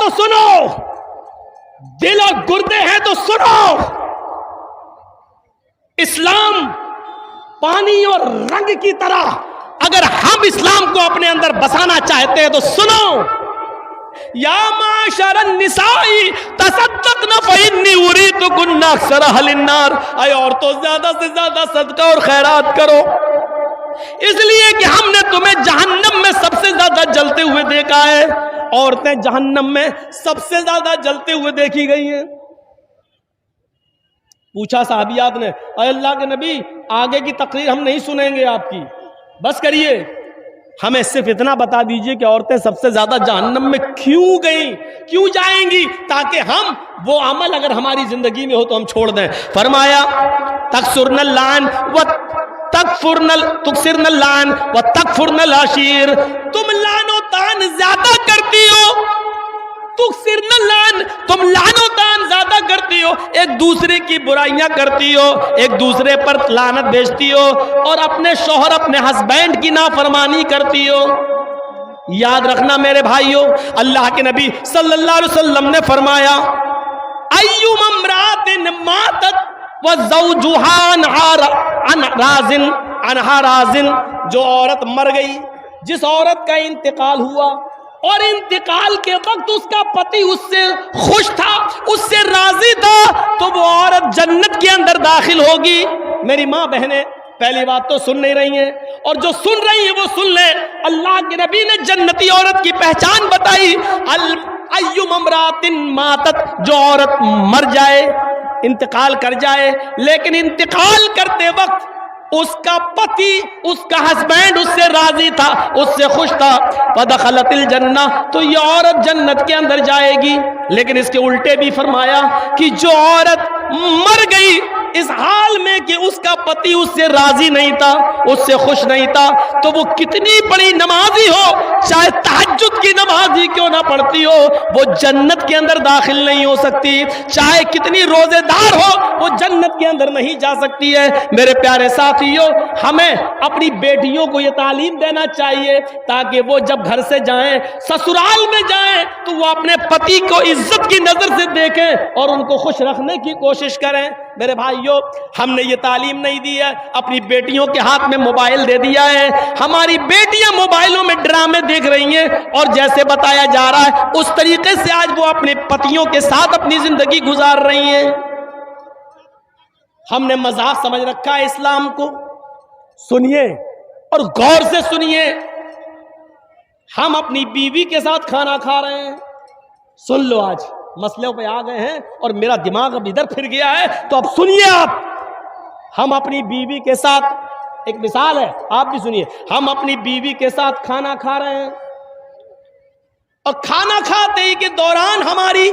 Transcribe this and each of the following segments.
تو سنو، دل اور گردے ہیں تو سنو. اسلام پانی اور رنگ کی طرح اگر ہم اسلام کو اپنے اندر بسانا چاہتے ہیں تو سنو. یا معاشر النساء تصدقن فإنی اریدکن اکثر اہل النار. اے عورتوں زیادہ سے زیادہ صدقہ اور خیرات کرو، اس لیے کہ ہم نے تمہیں جہنم میں سب سے زیادہ جلتے ہوئے دیکھا ہے. عورتیں جہنم میں سب سے زیادہ جلتے ہوئے دیکھی گئی ہیں. پوچھا صحابیات نے، اے اللہ کے نبی آگے کی تقریر ہم نہیں سنیں گے آپ کی، بس کریے، ہمیں صرف اتنا بتا دیجئے کہ عورتیں سب سے زیادہ جہنم میں کیوں گئیں، کیوں جائیں گی، تاکہ ہم وہ عمل اگر ہماری زندگی میں ہو تو ہم چھوڑ دیں. فرمایا تکسرن اللعن و تکسرن اللعن و تکفرن العشیر. تم لعن و طعن زیادہ کرتی ہو، تکسرن اللعن، تم لعن و طعن زیادہ کرتی ہو، ایک دوسرے کی برائیاں کرتی ہو، ایک دوسرے پر لعنت بھیجتی ہو، اور اپنے شوہر اپنے ہسبینڈ کی نافرمانی کرتی ہو. یاد رکھنا میرے بھائیوں، اللہ کے نبی صلی اللہ علیہ وسلم نے فرمایا ایما امرأۃ ماتت وزوجها عنہا راض. جو عورت مر گئی، جس عورت کا انتقال ہوا اور انتقال کے وقت اس کا پتی اس سے خوش تھا، اس سے راضی تھا، تو وہ عورت جنت کے اندر داخل ہوگی. میری ماں بہنیں پہلی بات تو سن نہیں رہی ہیں، اور جو سن رہی ہیں وہ سن لیں. اللہ کے نبی نے جنتی عورت کی پہچان بتائی. ایما امرأۃ ماتت، جو عورت مر جائے، انتقال کر جائے، لیکن انتقال کرتے وقت اس کا پتی، اس کا ہسبینڈ اس سے راضی تھا، اس سے خوش تھا، فدخلت الجنہ، تو یہ عورت جنت کے اندر جائے گی. لیکن اس کے الٹے بھی فرمایا کہ جو عورت مر گئی اس حال میں کہ اس کا پتی اس سے راضی نہیں تھا، اس سے خوش نہیں تھا، تو وہ کتنی بڑی نمازی ہو، چاہے تہجد کی نمازی کیوں نہ پڑھتی ہو، وہ جنت کے اندر داخل نہیں ہو سکتی. چاہے کتنی روزے دار ہو، وہ جنت کے اندر نہیں جا سکتی ہے. میرے پیارے ساتھیوں، ہمیں اپنی بیٹیوں کو یہ تعلیم دینا چاہیے تاکہ وہ جب گھر سے جائیں، سسرال میں جائیں، تو وہ اپنے پتی کو عزت کی نظر سے دیکھیں اور ان کو خوش رکھنے کی کوشش کریں. میرے بھائیوں، ہم نے یہ تعلیم نہیں دی ہے، اپنی بیٹیوں کے ہاتھ میں موبائل دے دیا ہے. ہماری بیٹیاں موبائلوں میں ڈرامے دیکھ رہی ہیں، اور جیسے بتایا جا رہا ہے اس طریقے سے آج وہ اپنے پتیوں کے ساتھ اپنی زندگی گزار رہی ہیں. ہم نے مذاق سمجھ رکھا ہے اسلام کو. سنیے اور غور سے سنیے، ہم اپنی بیوی کے ساتھ کھانا کھا رہے ہیں. سن لو، آج مسئلوں پہ آ گئے ہیں اور میرا دماغ اب ادھر پھر گیا ہے، تو اب سنیے آپ. ہم اپنی بیوی کے ساتھ، ایک مثال ہے، آپ بھی سنیے، ہم اپنی بیوی کے ساتھ کھانا کھا رہے ہیں، اور کھانا کھاتے ہی کے دوران ہماری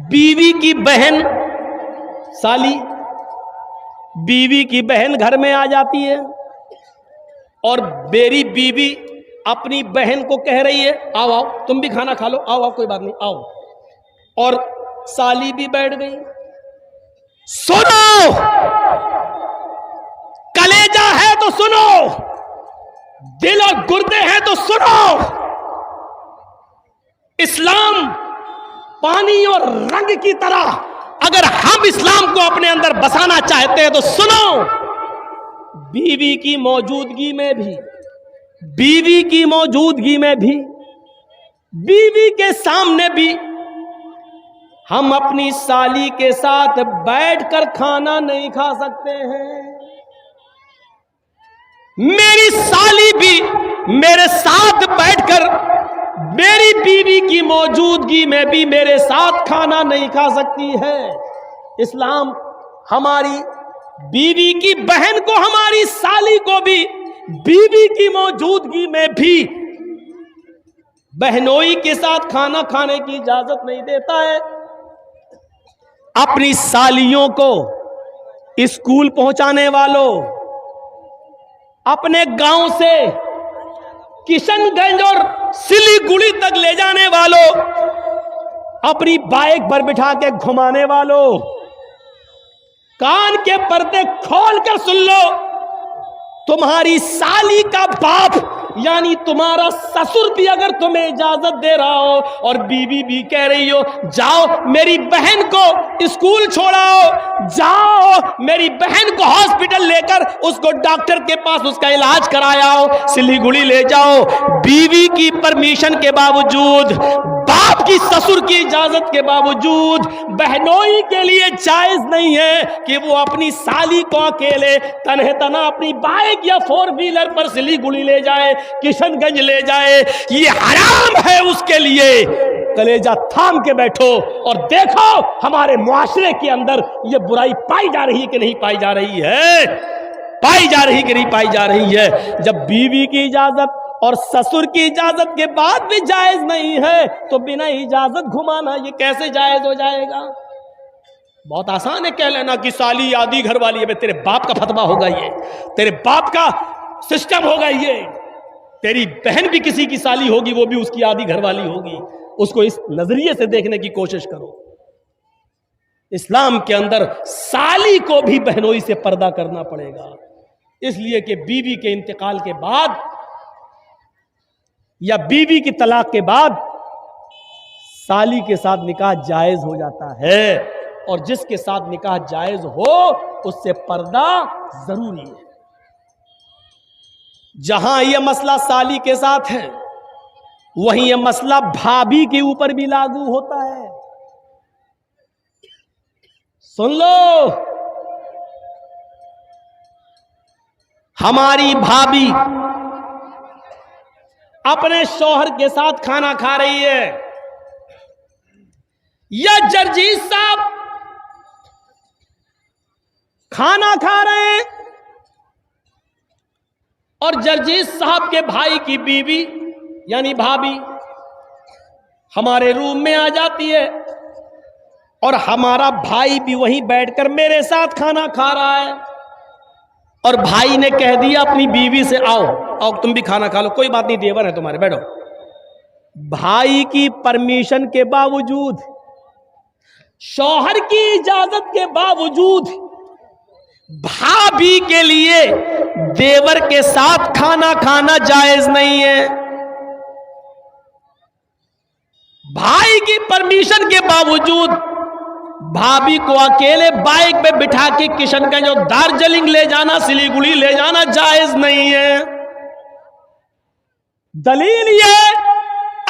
بیوی کی بہن، سالی، بیوی کی بہن گھر میں آ جاتی ہے، اور میری بیوی اپنی بہن کو کہہ رہی ہے آؤ آؤ تم بھی کھانا کھا لو، آؤ آؤ کوئی بات نہیں آؤ، اور سالی بھی بیٹھ گئی. سنو، کلیجہ ہے تو سنو، دل اور گردے ہیں تو سنو. اسلام پانی اور رنگ کی طرح اگر ہم اسلام کو اپنے اندر بسانا چاہتے ہیں تو سنو. بیوی کی موجودگی میں بھی، بیوی کی موجودگی میں بھی، بیوی کے سامنے بھی ہم اپنی سالی کے ساتھ بیٹھ کر کھانا نہیں کھا سکتے ہیں. میری سالی بھی میرے ساتھ بیٹھ کر میری بیوی کی موجودگی میں بھی میرے ساتھ کھانا نہیں کھا سکتی ہے. اسلام ہماری بیوی کی بہن کو، ہماری سالی کو بھی بیوی کی موجودگی میں بھی بہنوئی کے ساتھ کھانا کھانے کی اجازت نہیں دیتا ہے. اپنی سالیوں کو اسکول پہنچانے والوں، اپنے گاؤں سے کشن گنج اور سلی گڑی تک لے جانے والوں، اپنی بائک پر بٹھا کے گھمانے والوں، کان کے پردے کھول کر سن لو، تمہاری سالی کا باپ یعنی تمہارا سسر بھی اگر تمہیں اجازت دے رہا ہو اور بیوی بھی کہہ رہی ہو جاؤ میری بہن کو اسکول چھوڑاؤ، جاؤ میری بہن کو ہاسپٹل لے کر اس کو ڈاکٹر کے پاس اس کا علاج کرایا، سلیگوڑی لے جاؤ، بیوی کی پرمیشن کے باوجود، باپ کی سسر کی اجازت کے باوجود بہنوئی کے لیے جائز نہیں ہے کہ وہ اپنی سالی کو اکیلے تنہ تنہا اپنی بائک یا 4 ویلر پر سلیگوڑی لے جائے، کشن گنج لے جائے، یہ حرام ہے اس کے لیے۔ کلیجہ تھام کے بیٹھو اور دیکھو ہمارے معاشرے کے اندر یہ برائی پائی جا رہی ہے کہ نہیں پائی جا رہی ہے، پائی جا رہی کہ نہیں پائی جا رہی ہے۔ جب بیوی کی اجازت اور سسر کی اجازت کے بعد بھی جائز نہیں ہے تو بنا اجازت گھمانا یہ کیسے جائز ہو جائے گا؟ بہت آسان ہے کہہ لینا کہ سالی آدھی گھر والی ہے، تیرے باپ کا فتویٰ ہوگا، یہ تیرے باپ کا سسٹم ہوگا، یہ تیری بہن بھی کسی کی سالی ہوگی وہ بھی اس کی آدھی گھر والی ہوگی۔ اس کو اس نظریے سے دیکھنے کی کوشش کرو۔ اسلام کے اندر سالی کو بھی بہنوئی سے پردہ کرنا پڑے گا، اس لیے کہ بیوی کے انتقال کے بعد یا بیوی کی طلاق کے بعد سالی کے ساتھ نکاح جائز ہو جاتا ہے، اور جس کے ساتھ نکاح جائز ہو اس سے پردہ ضروری ہے۔ جہاں یہ مسئلہ سالی کے ساتھ ہے وہیں یہ مسئلہ بھابھی کے اوپر بھی لاگو ہوتا ہے۔ سن لو، ہماری بھابھی اپنے شوہر کے ساتھ کھانا کھا رہی ہے، یا جرجیت صاحب کھانا کھا رہے ہیں اور جرجیت صاحب کے بھائی کی بیوی یعنی بھابھی ہمارے روم میں آ جاتی ہے اور ہمارا بھائی بھی وہیں بیٹھ کر میرے ساتھ کھانا کھا رہا ہے، اور بھائی نے کہہ دیا اپنی بیوی سے آؤ تم بھی کھانا کھا لو، کوئی بات نہیں دیور ہے تمہارے، بیٹھو۔ بھائی کی پرمیشن کے باوجود، شوہر کی اجازت کے باوجود بھابھی کے لیے دیور کے ساتھ کھانا کھانا جائز نہیں ہے۔ بھائی کی پرمیشن کے باوجود بھابھی کو اکیلے بائک پہ بٹھا کے کشن گنج اور دارجلنگ لے جانا، سلیگوڑی لے جانا جائز نہیں ہے۔ دلیل یہ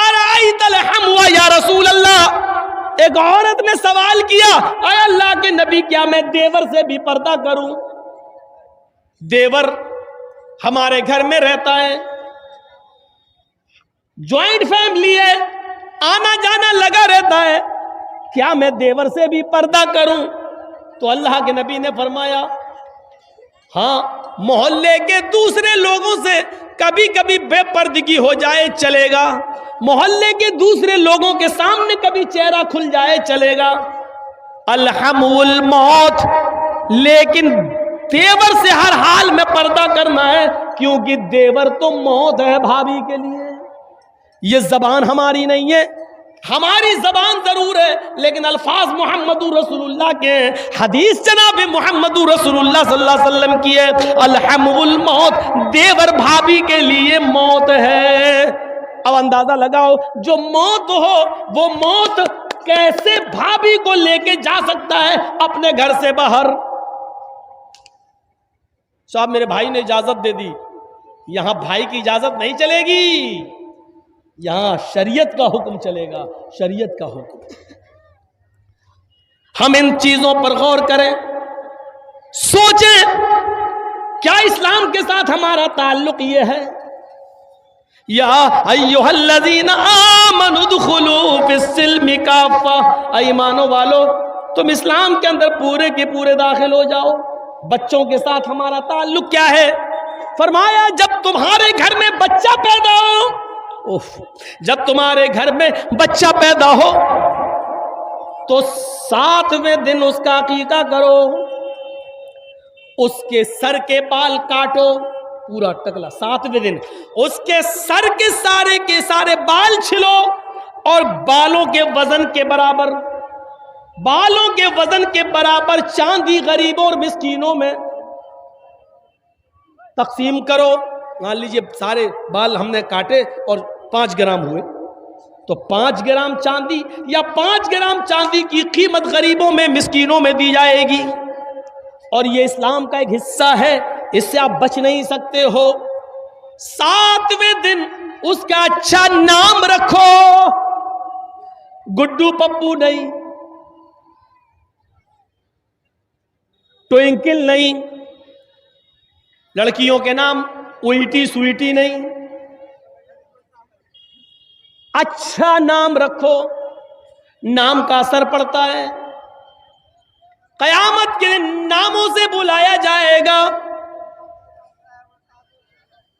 ارائیت الحمو یا رسول اللہ، ایک عورت نے سوال کیا اے اللہ کے نبی کیا میں دیور سے بھی پردہ کروں؟ دیور ہمارے گھر میں رہتا ہے، جوائنٹ فیملی ہے، آنا جانا لگا رہتا ہے، کیا میں دیور سے بھی پردہ کروں؟ تو اللہ کے نبی نے فرمایا ہاں، محلے کے دوسرے لوگوں سے کبھی کبھی بے پردگی ہو جائے چلے گا، محلے کے دوسرے لوگوں کے سامنے کبھی چہرہ کھل جائے چلے گا، الحمو الموت، لیکن دیور سے ہر حال میں پردہ کرنا ہے، کیونکہ دیور تو موت ہے بھابھی کے لیے۔ یہ زبان ہماری نہیں ہے، ہماری زبان ضرور ہے لیکن الفاظ محمد رسول اللہ کے ہیں، حدیث جناب محمد رسول اللہ صلی اللہ علیہ وسلم کی ہے، الحمو الموت، دیور بھابھی کے لیے موت ہے۔ اب اندازہ لگاؤ جو موت ہو وہ موت کیسے بھابھی کو لے کے جا سکتا ہے اپنے گھر سے باہر؟ صاحب میرے بھائی نے اجازت دے دی، یہاں بھائی کی اجازت نہیں چلے گی، یہاں شریعت کا حکم چلے گا، شریعت کا حکم۔ ہم ان چیزوں پر غور کریں، سوچیں کیا اسلام کے ساتھ ہمارا تعلق یہ ہے؟ یا ایھا الذین آمنوا ادخلوا فی السلم کافہ، ایمانوں والو تم اسلام کے اندر پورے کے پورے داخل ہو جاؤ۔ بچوں کے ساتھ ہمارا تعلق کیا ہے؟ فرمایا جب تمہارے گھر میں بچہ پیدا ہو، جب تمہارے گھر میں بچہ پیدا ہو تو 7ویں دن اس کا عقیقہ کرو، اس کے سر کے بال کاٹو، پورا ٹکلا، 7ویں دن اس کے سر کے سارے بال چھلو، اور بالوں کے وزن کے برابر چاندی غریبوں اور مسکینوں میں تقسیم کرو، مان لیجئے سارے بال ہم نے کاٹے اور 5 گرام ہوئے، تو 5 گرام چاندی یا 5 گرام چاندی کی قیمت غریبوں میں مسکینوں میں دی جائے گی، اور یہ اسلام کا ایک حصہ ہے، اس سے آپ بچ نہیں سکتے ہو۔ 7ویں دن اس کا اچھا نام رکھو، گڈو پپو نہیں، ٹوئنکل نہیں، لڑکیوں کے نام اوئیٹی سوئیٹی نہیں، اچھا نام رکھو، نام کا اثر پڑتا ہے، قیامت کے دن ناموں سے بلایا جائے گا۔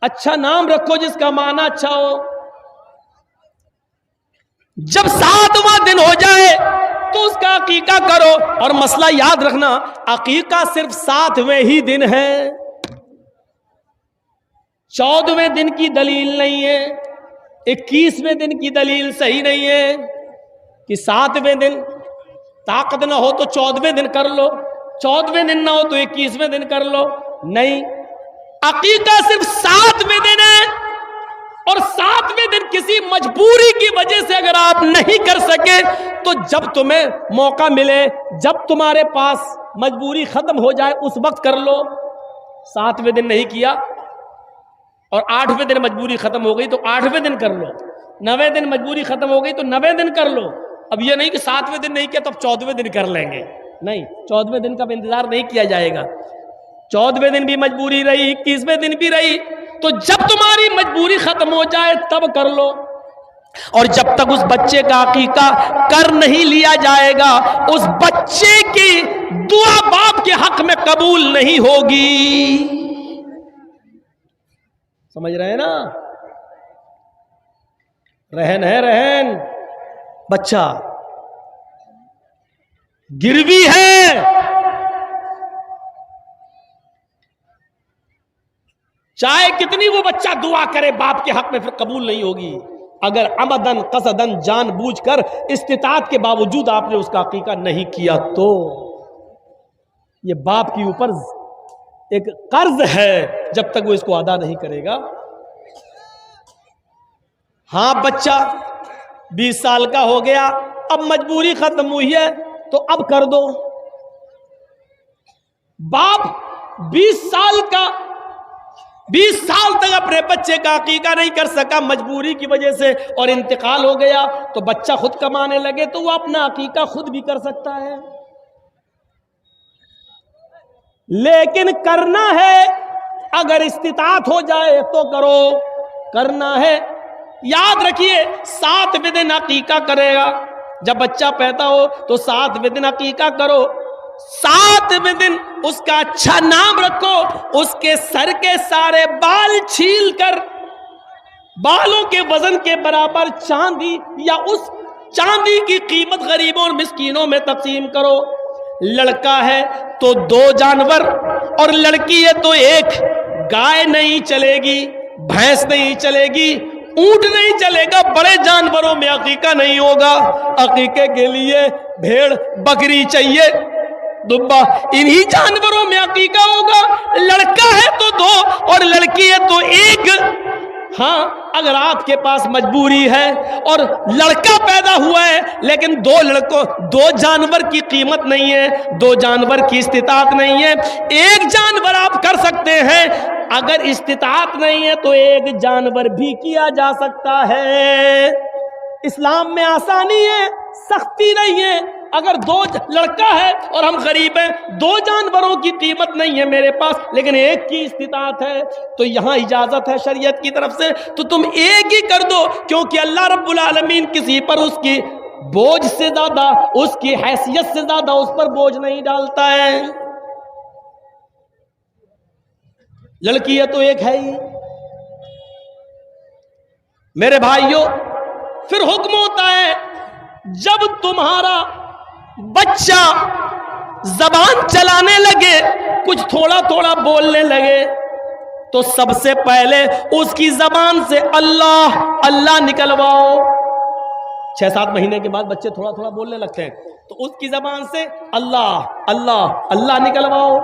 اچھا نام رکھو جس کا معنی اچھا ہو۔ جب 7واں دن ہو جائے تو اس کا عقیقہ کرو، اور مسئلہ یاد رکھنا، عقیقہ صرف 7ویں ہی دن ہے، 14ویں دن کی دلیل نہیں ہے، 21ویں دن کی دلیل صحیح نہیں ہے کہ 7ویں دن طاقت نہ ہو تو 14ویں دن کر لو، 14ویں دن نہ ہو تو 21ویں دن کر لو، نہیں، عقیقہ صرف 7ویں دن ہے، اور 7ویں دن کسی مجبوری کی وجہ سے اگر آپ نہیں کر سکے تو جب تمہیں موقع ملے، جب تمہارے پاس مجبوری ختم ہو جائے اس وقت کر لو۔ 7ویں دن نہیں کیا اور 8ویں دن مجبوری ختم ہو گئی تو 8ویں دن کر لو، 9ویں دن مجبوری ختم ہو گئی تو 9ویں دن کر لو۔ اب یہ نہیں کہ 7ویں دن نہیں کیا تو اب 14ویں دن کر لیں گے، نہیں، 14ویں دن کا انتظار نہیں کیا جائے گا، 14ویں دن بھی مجبوری رہی، 21ویں دن بھی رہی، تو جب تمہاری مجبوری ختم ہو جائے تب کر لو۔ اور جب تک اس بچے کا عقیقہ کر نہیں لیا جائے گا اس بچے کی دعا باپ کے حق میں قبول نہیں ہوگی۔ سمجھ رہے ہیں نا؟ رہن ہے، رہن، بچہ گروی ہے، چاہے کتنی وہ بچہ دعا کرے باپ کے حق میں پھر قبول نہیں ہوگی، اگر عمدن قصدن جان بوجھ کر استطاعت کے باوجود آپ نے اس کا عقیقہ نہیں کیا تو یہ باپ کے اوپر ایک قرض ہے، جب تک وہ اس کو ادا نہیں کرے گا۔ ہاں، بچہ 20 سال کا ہو گیا، اب مجبوری ختم ہوئی ہے تو اب کر دو۔ باپ 20 سال تک اپنے بچے کا عقیقہ نہیں کر سکا مجبوری کی وجہ سے اور انتقال ہو گیا، تو بچہ خود کمانے لگے تو وہ اپنا عقیقہ خود بھی کر سکتا ہے، لیکن کرنا ہے اگر استطاعت ہو جائے تو کرو، کرنا ہے۔ یاد رکھیے 7ویں دن عقیقہ کرے گا، جب بچہ پیدا ہو تو 7ویں دن عقیقہ کرو، 7ویں دن اس کا اچھا نام رکھو، اس کے سر کے سارے بال چھیل کر بالوں کے وزن کے برابر چاندی یا اس چاندی کی قیمت غریبوں اور مسکینوں میں تقسیم کرو۔ لڑکا ہے تو 2 جانور اور لڑکی ہے تو 1، گائے نہیں چلے گی، بھینس نہیں چلے گی، اونٹ نہیں چلے گا، بڑے جانوروں میں عقیقہ نہیں ہوگا۔ عقیقے کے لیے بھیڑ بکری چاہیے، دبا، انہی جانوروں میں عقیقہ ہوگا۔ لڑکا ہے تو 2 اور لڑکی ہے تو 1۔ ہاں، اگر آپ کے پاس مجبوری ہے اور لڑکا پیدا ہوا ہے لیکن 2 جانور کی قیمت نہیں ہے، 2 جانور کی استطاعت نہیں ہے، 1 جانور آپ کر سکتے ہیں، اگر استطاعت نہیں ہے تو 1 جانور بھی کیا جا سکتا ہے۔ اسلام میں آسانی ہے، سختی نہیں ہے۔ اگر 2 لڑکا ہے اور ہم غریب ہیں، 2 جانوروں کی قیمت نہیں ہے میرے پاس لیکن 1 کی استطاعت ہے، تو یہاں اجازت ہے شریعت کی طرف سے، تو تم 1 ہی کر دو، کیونکہ اللہ رب العالمین کسی پر اس کی بوجھ سے زیادہ، اس کی حیثیت سے زیادہ اس پر بوجھ نہیں ڈالتا ہے۔ لڑکی ہے تو 1 ہے ہی۔ میرے بھائیوں، پھر حکم ہوتا ہے جب تمہارا بچہ زبان چلانے لگے، کچھ تھوڑا تھوڑا بولنے لگے، تو سب سے پہلے اس کی زبان سے اللہ اللہ نکلواؤ۔ 6-7 مہینے کے بعد بچے تھوڑا تھوڑا بولنے لگتے ہیں، تو اس کی زبان سے اللہ اللہ اللہ نکلواؤ۔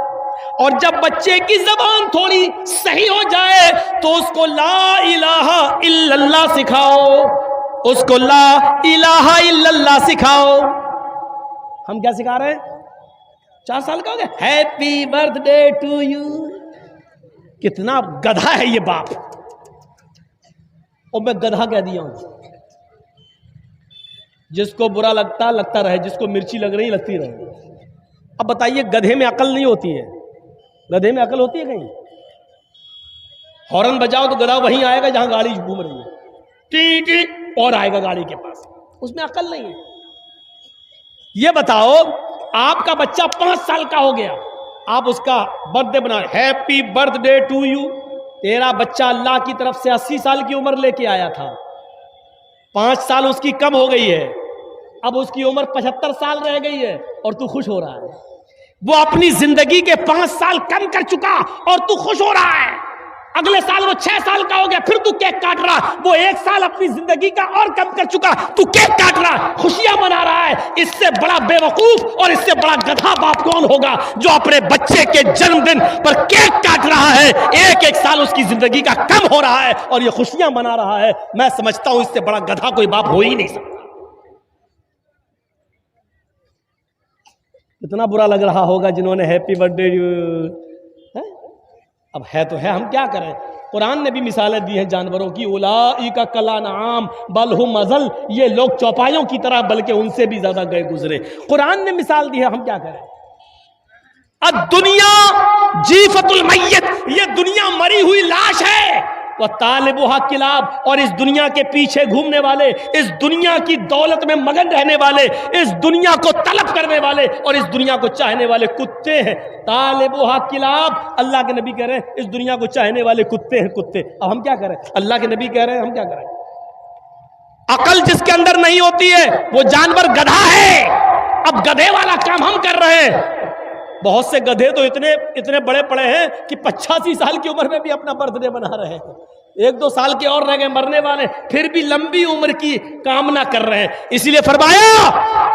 اور جب بچے کی زبان تھوڑی صحیح ہو جائے تو اس کو لا الہ الا اللہ سکھاؤ، اس کو لا الہ الا اللہ سکھاؤ۔ ہم کیا سکھا رہے ہیں؟ 4 سال کا ہو گیا، happy birthday to you. کتنا گدھا ہے یہ باپ، اور میں گدھا کہہ دیا ہوں۔ جس کو برا لگتا رہے، جس کو مرچی لگ رہی لگتی رہے۔ اب بتائیے گدھے میں عقل نہیں ہوتی ہے؟ گدھے میں عقل ہوتی ہے کہیں؟ ہارن بجاؤ تو گدھا وہیں آئے گا جہاں گاڑی گھوم رہی ہے، ٹی ٹی اور آئے گا گاڑی کے پاس، اس میں عقل نہیں ہے۔ یہ بتاؤ آپ کا بچہ 5 سال کا ہو گیا، آپ اس کا برتھ ڈے بنا، happy birthday to you. تیرا بچہ اللہ کی طرف سے 80 سال کی عمر لے کے آیا تھا، 5 سال اس کی کم ہو گئی ہے، اب اس کی عمر 75 سال رہ گئی ہے اور تو خوش ہو رہا ہے۔ وہ اپنی زندگی کے 5 سال کم کر چکا اور تو خوش ہو رہا ہے۔ اگلے سال وہ 6 سال کا ہو گیا، پھر تو کیک کاٹ رہا۔ وہ 1 سال اپنی زندگی کا اور کم کر چکا، تو کیک کاٹ رہا، خوشیاں منا رہا ہے۔ اس سے بڑا بے وقوف اور اس سے بڑا گدھا باپ کون ہوگا جو اپنے بچے کے جنم دن پر کیک کاٹ رہا ہے، 1 سال اس کی زندگی کا کم ہو رہا ہے اور یہ خوشیاں منا رہا ہے۔ میں سمجھتا ہوں اس سے بڑا گدھا کوئی باپ ہو ہی نہیں سکتا۔ اتنا برا لگ رہا ہوگا جنہوں نے ہیپی برتھ ڈے، اب ہے تو ہے، ہم کیا کریں؟ قرآن نے بھی مثالیں دی ہیں جانوروں کی، اولئک کالانعام بل ہم اضل، یہ لوگ چوپایوں کی طرح بلکہ ان سے بھی زیادہ گئے گزرے۔ قرآن نے مثال دی ہے، ہم کیا کریں؟ الدنیا جیفت المیت، یہ دنیا مری ہوئی لاش ہے، وطالبها کلاب، اور اس دنیا کے پیچھے گھومنے والے، اس دنیا کی دولت میں مگن رہنے والے، اس دنیا کو طلب کرنے والے اور اس دنیا کو چاہنے والے کتے ہیں۔ طالبها کلاب، اللہ کے نبی کہہ رہے ہیں اس دنیا کو چاہنے والے کتے ہیں، کتے۔ اب ہم کیا کریں؟ اللہ کے نبی کہہ رہے ہیں، ہم کیا کریں؟ عقل جس کے اندر نہیں ہوتی ہے وہ جانور گدھا ہے۔ اب گدھے والا کام ہم کر رہے ہیں۔ بہت سے گدھے تو اتنے بڑے پڑے ہیں کہ 85 سال کی عمر میں بھی اپنا برتھ ڈے بنا رہے ہیں، 1-2 سال کے اور رہ گئے مرنے والے، پھر بھی لمبی عمر کی کامنا کر رہے ہیں۔ اسی لیے فرمایا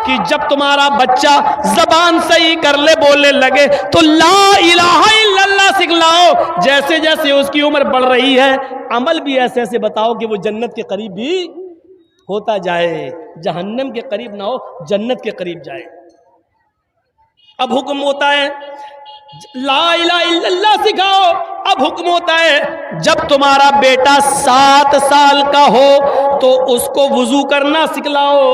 کہ جب تمہارا بچہ زبان صحیح کر لے، بولنے لگے تو لا الہ الا اللہ سکھلاؤ۔ جیسے جیسے اس کی عمر بڑھ رہی ہے، عمل بھی ایسے ایسے بتاؤ کہ وہ جنت کے قریب بھی ہوتا جائے، جہنم کے قریب نہ ہو، جنت کے قریب جائے۔ اب حکم ہوتا ہے لا الہ الا اللہ سکھاؤ۔ اب حکم ہوتا ہے جب تمہارا بیٹا 7 سال کا ہو تو اس کو وضو کرنا سکھلاؤ،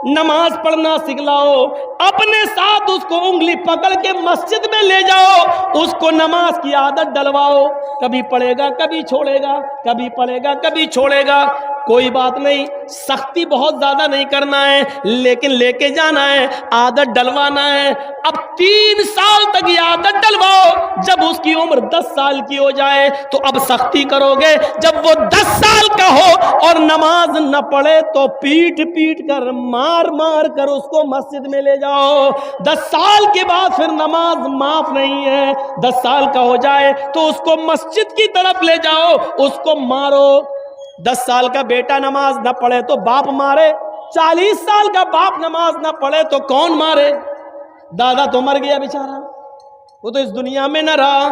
نماز پڑھنا سکھلاؤ، اپنے ساتھ اس کو انگلی پکڑ کے مسجد میں لے جاؤ، اس کو نماز کی عادت ڈلواؤ۔ کبھی پڑھے گا کبھی چھوڑے گا، کبھی پڑھے گا کبھی چھوڑے گا، کوئی بات نہیں، سختی بہت زیادہ نہیں کرنا ہے، لیکن لے کے جانا ہے، عادت ڈلوانا ہے۔ اب 3 سال تک یہ عادت ڈلواؤ، جب اس کی عمر 10 سال کی ہو جائے تو اب سختی کرو گے۔ جب وہ 10 سال کا ہو اور نماز نہ پڑھے تو پیٹ کر مار کر اس کو مسجد میں لے جاؤ۔ 10 سال کے بعد پھر نماز معاف نہیں ہے، 10 سال کا ہو جائے تو اس کو مسجد کی طرف لے جاؤ، اس کو مارو۔ 10 سال کا بیٹا نماز نہ پڑھے تو باپ مارے، 40 سال کا باپ نماز نہ پڑھے تو کون مارے؟ دادا تو مر گیا بیچارہ، وہ تو اس دنیا میں نہ رہا۔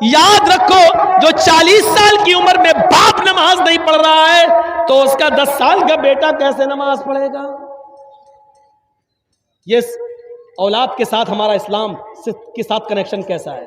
یاد رکھو جو 40 سال کی عمر میں باپ نماز نہیں پڑھ رہا ہے تو اس کا 10 سال کا بیٹا کیسے نماز پڑھے گا؟ یہ اولاد کے ساتھ ہمارا اسلام کے ساتھ کنیکشن کیسا ہے؟